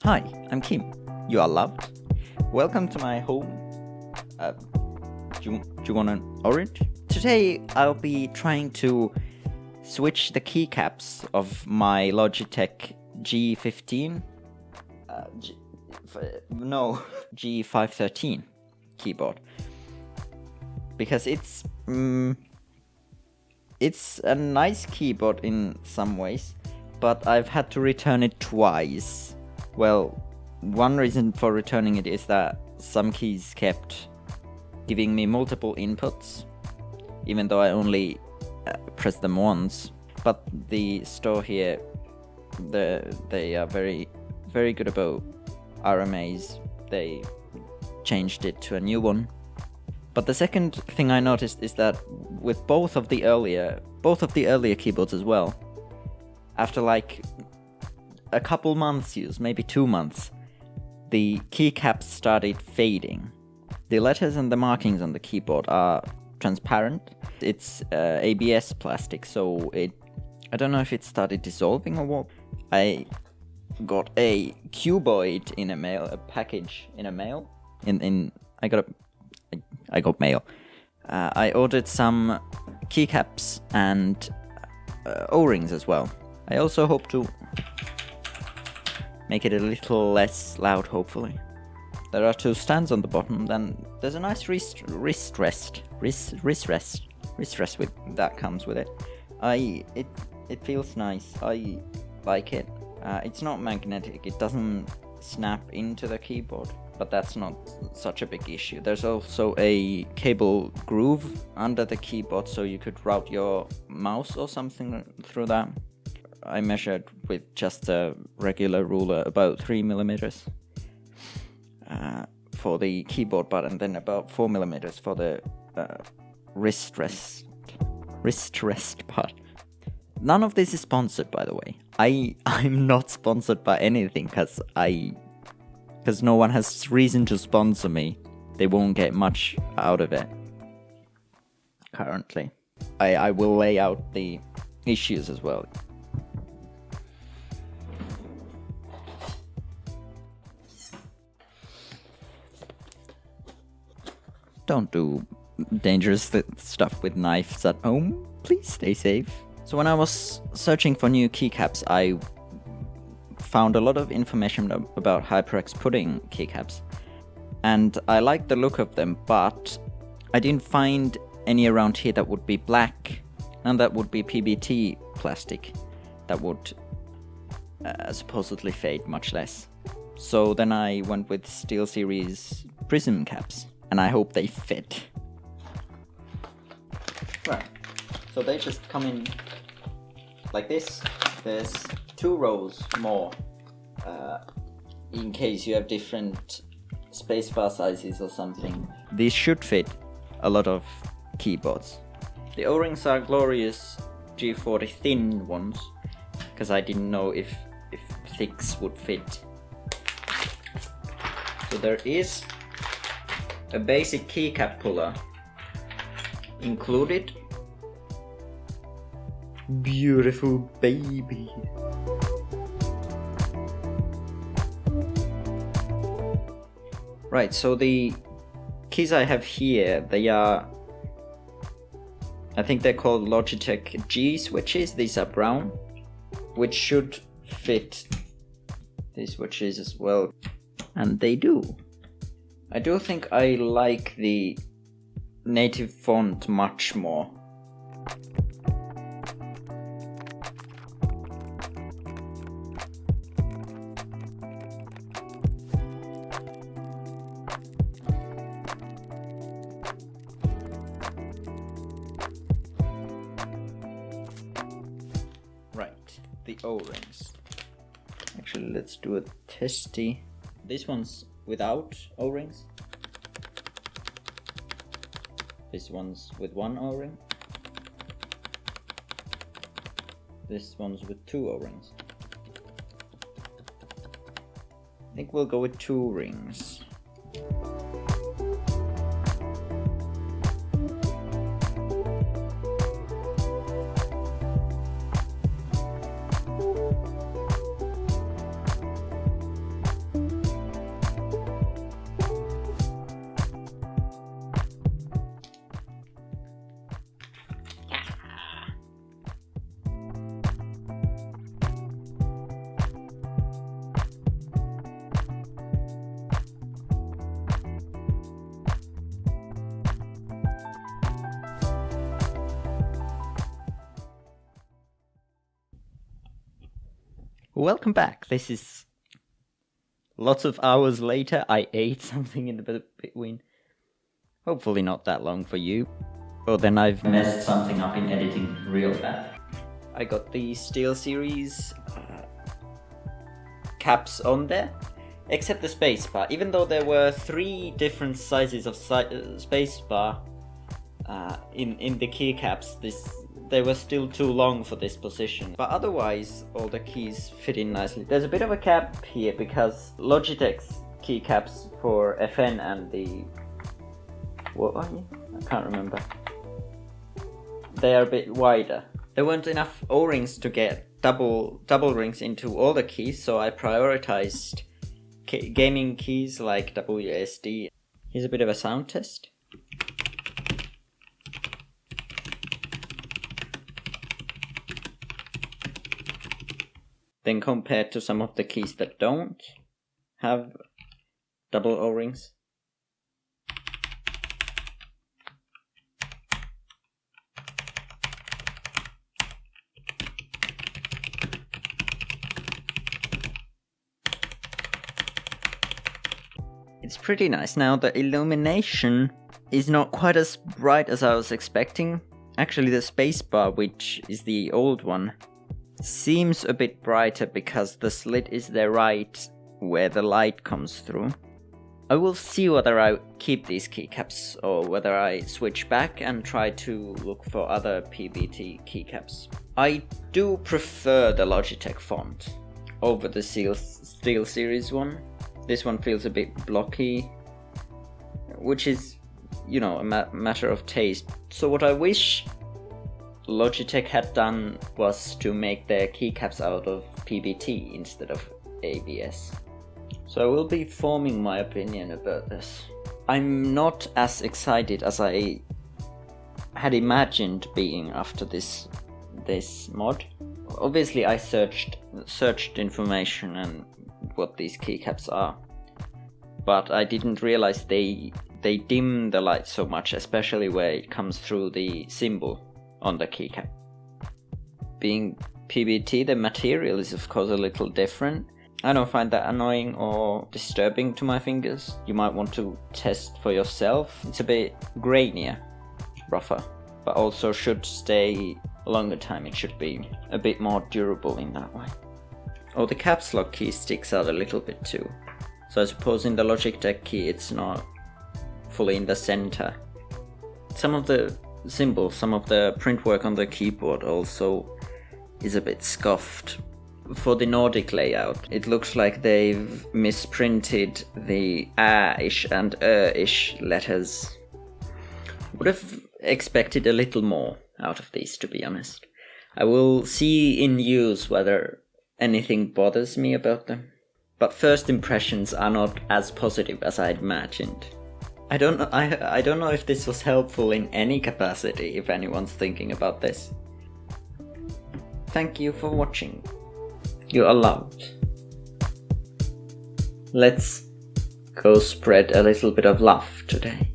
Hi, I'm Kim. You are loved. Welcome to my home. Do you want an orange? Today I'll be trying to switch the keycaps of my Logitech G15. G513 keyboard. Because it's a nice keyboard in some ways, but I've had to return it twice. Well, one reason for returning it is that some keys kept giving me multiple inputs, even though I only pressed them once. But the store here, they are very, very good about RMAs. They changed it to a new one. But the second thing I noticed is that with both of the earlier keyboards as well, after like a couple months use, maybe 2 months, the keycaps started fading. The letters and the markings on the keyboard are transparent. It's ABS plastic, so I don't know if it started dissolving or what. I got a cuboid in a mail, a package in a mail. I got mail. I ordered some keycaps and O-rings as well. I also hope to make it a little less loud, hopefully. There are 2 stands on the bottom, then there's a nice wrist rest with that comes with it. It feels nice. I like it. It's not magnetic. It doesn't snap into the keyboard, but that's not such a big issue. There's also a cable groove under the keyboard, so you could route your mouse or something through that. I measured with just a regular ruler about 3mm for the keyboard butt, and then about 4mm for the wrist rest part. None of this is sponsored, by the way. I'm not sponsored by anything because no one has reason to sponsor me. They won't get much out of it currently. I will lay out the issues as well. Don't do dangerous stuff with knives at home. Please stay safe. So when I was searching for new keycaps, I found a lot of information about HyperX pudding keycaps. And I liked the look of them, but I didn't find any around here that would be black. And that would be PBT plastic. That would supposedly fade much less. So then I went with SteelSeries PrismCaps. And I hope they fit. Right, so they just come in like this. There's 2 rows more in case you have different spacebar sizes or something. These should fit a lot of keyboards. The O-rings are glorious G40 thin ones, because I didn't know if thicks would fit. So there is a basic keycap puller included. Beautiful baby. Right, so the keys I have here, I think they're called Logitech G switches. These are brown, which should fit these switches as well, and they do. I do think I like the native font much more. Right, the O-rings. Actually, let's do a testy. This one's without O-rings. This one's with 1 O-ring. This one's with 2 O-rings. I think we'll go with 2 rings. Welcome back. This is lots of hours later. I ate something in the between. Hopefully not that long for you. Oh, then I've messed something up in editing real bad. I got the SteelSeries caps on there, except the spacebar. Even though there were 3 different sizes of spacebar in the keycaps, they were still too long for this position. But otherwise, all the keys fit in nicely. There's a bit of a cap here because Logitech's keycaps for FN and the... what are you? I can't remember. They are a bit wider. There weren't enough O-rings to get double rings into all the keys, so I prioritized gaming keys like WSD. Here's a bit of a sound test. Then compared to some of the keys that don't have double O-rings. It's pretty nice. Now the illumination is not quite as bright as I was expecting. Actually, the spacebar, which is the old one, seems a bit brighter because the slit is there right where the light comes through. I will see whether I keep these keycaps or whether I switch back and try to look for other PBT keycaps. I do prefer the Logitech font over the SteelSeries one. This one feels a bit blocky, which is, you know, a matter of taste. So what I wish Logitech had done was to make their keycaps out of PBT instead of ABS. So I will be forming my opinion about this. I'm not as excited as I had imagined being after this mod. Obviously I searched information and what these keycaps are, but I didn't realize they dim the light so much, especially where it comes through the symbol on the keycap. Being PBT, the material is of course a little different. I don't find that annoying or disturbing to my fingers. You might want to test for yourself. It's a bit grainier, rougher, but also should stay a longer time. It should be a bit more durable in that way. Oh, the caps lock key sticks out a little bit too. So I suppose in the Logitech key it's not fully in the center. Some of the symbols, some of the print work on the keyboard also is a bit scuffed. For the Nordic layout, it looks like they've misprinted the A-ish and E-ish letters. Would have expected a little more out of these, to be honest. I will see in use whether anything bothers me about them. But first impressions are not as positive as I'd imagined. I don't know if this was helpful in any capacity, if anyone's thinking about this. Thank you for watching. You are loved. Let's go spread a little bit of love today.